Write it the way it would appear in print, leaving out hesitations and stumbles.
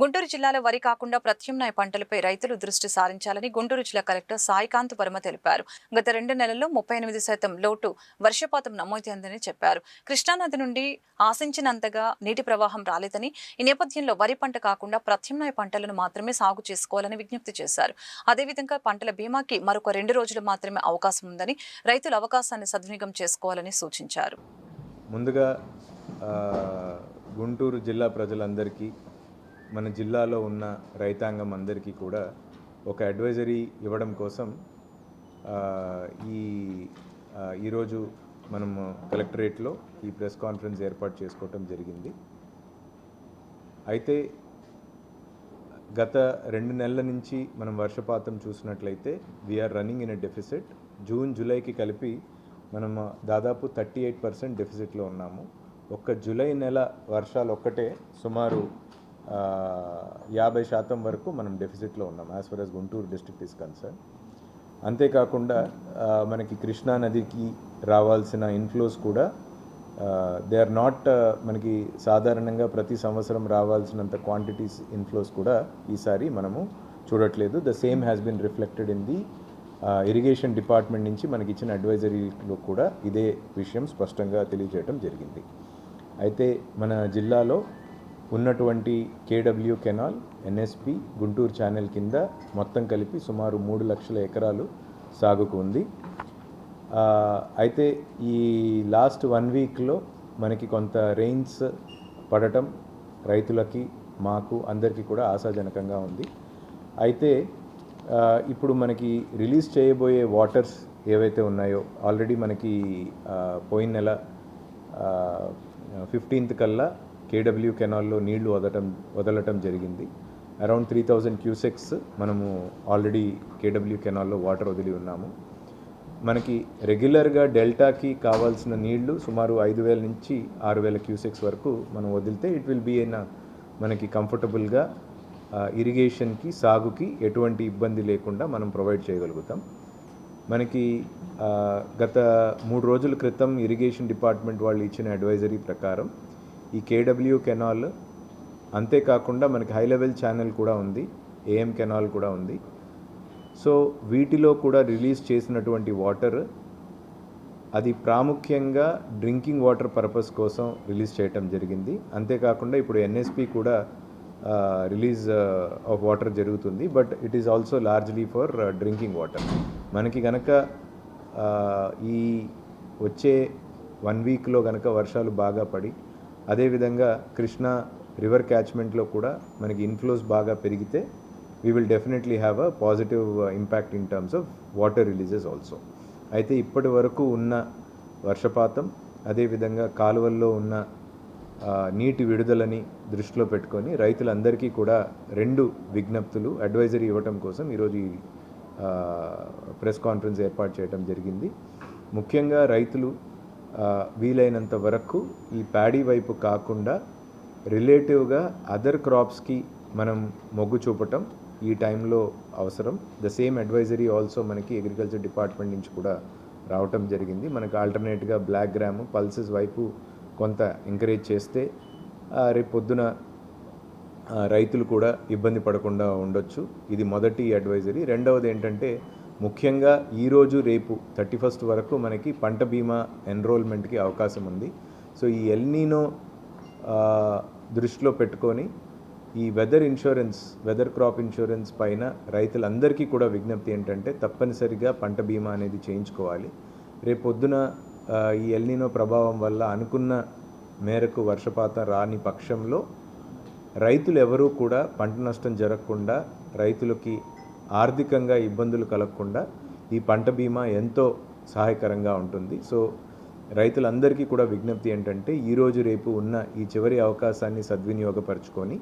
గుంటూరు జిల్లాలో వరి కాకుండా ప్రత్యామ్నాయ పంటలపై రైతులు దృష్టి సారించాలని గుంటూరు జిల్లా కలెక్టర్ సాయికాంత్ వర్మ తెలిపారు. గత 2 నెలల్లో 38% లోటు వర్షపాతం నమోదైందని చెప్పారు. కృష్ణానది నుండి ఆశించినంతగా నీటి ప్రవాహం రాలేదని, ఈ నేపథ్యంలో వరి పంట కాకుండా ప్రత్యామ్నాయ పంటలను మాత్రమే సాగు చేసుకోవాలని విజ్ఞప్తి చేశారు. అదేవిధంగా పంటల బీమాకి మరొక 2 రోజులు మాత్రమే అవకాశం ఉందని, రైతులు అవకాశాన్ని సద్వినియోగం చేసుకోవాలని సూచించారు. ముందుగా గుంటూరు జిల్లా ప్రజలందరికీ, మన జిల్లాలో ఉన్న రైతాంగం అందరికీ కూడా ఒక అడ్వైజరీ ఇవ్వడం కోసం ఈరోజు మనము కలెక్టరేట్లో ఈ ప్రెస్ కాన్ఫరెన్స్ ఏర్పాటు చేసుకోవటం జరిగింది. అయితే గత 2 నెలల నుంచి మనం వర్షపాతం చూసినట్లయితే we're running in a deficit. June జూలైకి కలిపి మనం దాదాపు 38% డెఫిసిట్లో ఉన్నాము. ఒక్క జూలై నెల వర్షాలు ఒక్కటే సుమారు 50% వరకు మనం డెఫిసిట్లో ఉన్నాం as for as Guntur district is concern. అంతేకాకుండా మనకి కృష్ణా నదికి రావాల్సిన ఇన్ఫ్లోస్ కూడా దే ఆర్ నాట్ మనకి సాధారణంగా ప్రతి సంవత్సరం రావాల్సినంత క్వాంటిటీస్ ఇన్ఫ్లోస్ కూడా ఈసారి మనము చూడట్లేదు. The same has been reflected in the irrigation department నుంచి మనకి ఇచ్చిన అడ్వైజరీలో కూడా ఇదే విషయం స్పష్టంగా తెలియజేయడం జరిగింది. అయితే మన జిల్లాలో ఉన్నటువంటి కేడబ్ల్యూ కెనాల్, ఎన్ఎస్పి, గుంటూరు ఛానల్ కింద మొత్తం కలిపి సుమారు 3 లక్షల ఎకరాలు సాగుకు ఉంది. అయితే ఈ లాస్ట్ 1 వీక్లో మనకి కొంత రెయిన్స్ పడటం రైతులకి, మాకు అందరికీ కూడా ఆశాజనకంగా ఉంది. అయితే ఇప్పుడు మనకి రిలీజ్ చేయబోయే వాటర్స్ ఏవైతే ఉన్నాయో ఆల్రెడీ మనకి పోయిన నెల 15th కల్లా కేడబ్ల్యూ కెనాల్లో నీళ్లు వదలటం జరిగింది. అరౌండ్ 3000 క్యూసెక్స్ మనము ఆల్రెడీ కేడబ్ల్యూ కెనాల్లో వాటర్ వదిలి ఉన్నాము. మనకి రెగ్యులర్గా డెల్టాకి కావాల్సిన నీళ్లు సుమారు 5000 నుంచి 6000 క్యూసెక్స్ వరకు మనం వదిలితే ఇట్ విల్ బీ మనకి కంఫర్టబుల్గా ఇరిగేషన్కి, సాగుకి ఎటువంటి ఇబ్బంది లేకుండా మనం ప్రొవైడ్ చేయగలుగుతాం. మనకి గత 3 రోజుల క్రితం ఇరిగేషన్ డిపార్ట్మెంట్ వాళ్ళు ఇచ్చిన అడ్వైజరీ ప్రకారం ఈ కేడబ్ల్యూ కెనాల్ అంతేకాకుండా మనకి హై లెవెల్ ఛానల్ కూడా ఉంది, ఏఎం కెనాల్ కూడా ఉంది. సో వీటిలో కూడా రిలీజ్ చేసినటువంటి వాటర్ అది ప్రాముఖ్యంగా డ్రింకింగ్ వాటర్ పర్పస్ కోసం రిలీజ్ చేయటం జరిగింది. అంతేకాకుండా ఇప్పుడు ఎన్ఎస్పి కూడా రిలీజ్ ఆఫ్ వాటర్ జరుగుతుంది, but it is also largely for drinking water. మనకి కనుక ఈ వచ్చే 1 వీక్లో కనుక వర్షాలు బాగా పడి, అదేవిధంగా కృష్ణా రివర్ క్యాచ్మెంట్లో కూడా మనకి ఇన్ఫ్లోస్ బాగా పెరిగితే we will definitely have a positive impact in terms of water releases also. అయితే ఇప్పటి వరకు ఉన్న వర్షపాతం, అదేవిధంగా కాలువల్లో ఉన్న నీటి విడుదలని దృష్టిలో పెట్టుకొని రైతులందరికీ కూడా 2 విజ్ఞప్తులు అడ్వైజరీ ఇవ్వటం కోసం ఈరోజు ఈ ప్రెస్ కాన్ఫరెన్స్ ఏర్పాటు చేయడం జరిగింది. ముఖ్యంగా రైతులు వీలైనంత వరకు ఈ ప్యాడీ వైపు కాకుండా రిలేటివ్గా అదర్ క్రాప్స్కి మనం మొగ్గు చూపటం ఈ టైంలో అవసరం. ద సేమ్ అడ్వైజరీ ఆల్సో మనకి అగ్రికల్చర్ డిపార్ట్మెంట్ నుంచి కూడా రావటం జరిగింది. మనకు ఆల్టర్నేట్గా బ్లాక్ గ్రామ్, పల్సెస్ వైపు కొంత ఎంకరేజ్ చేస్తే రేపు పొద్దున రైతులు కూడా ఇబ్బంది పడకుండా ఉండొచ్చు. ఇది మొదటి అడ్వైజరీ. రెండవది ఏంటంటే ముఖ్యంగా ఈరోజు రేపు 31st వరకు మనకి పంట బీమా ఎన్రోల్మెంట్కి అవకాశం ఉంది. సో ఈ ఎల్నీనో దృష్టిలో పెట్టుకొని ఈ వెదర్ క్రాప్ ఇన్సూరెన్స్ పైన రైతులందరికీ కూడా విజ్ఞప్తి ఏంటంటే తప్పనిసరిగా పంట బీమా అనేది చేయించుకోవాలి. రేపు పొద్దున ఈ ఎల్నీనో ప్రభావం వల్ల అనుకున్న మేరకు వర్షపాతం రాని పక్షంలో రైతులు ఎవరూ కూడా పంట నష్టం జరగకుండా, రైతులకి ఆర్థికంగా ఇబ్బందులు కలగకుండా ఈ పంట బీమా ఎంతో సహాయకరంగా ఉంటుంది. సో రైతులందరికీ కూడా విజ్ఞప్తి ఏంటంటే ఈరోజు రేపు ఉన్న ఈ చివరి అవకాశాన్ని సద్వినియోగపరచుకొని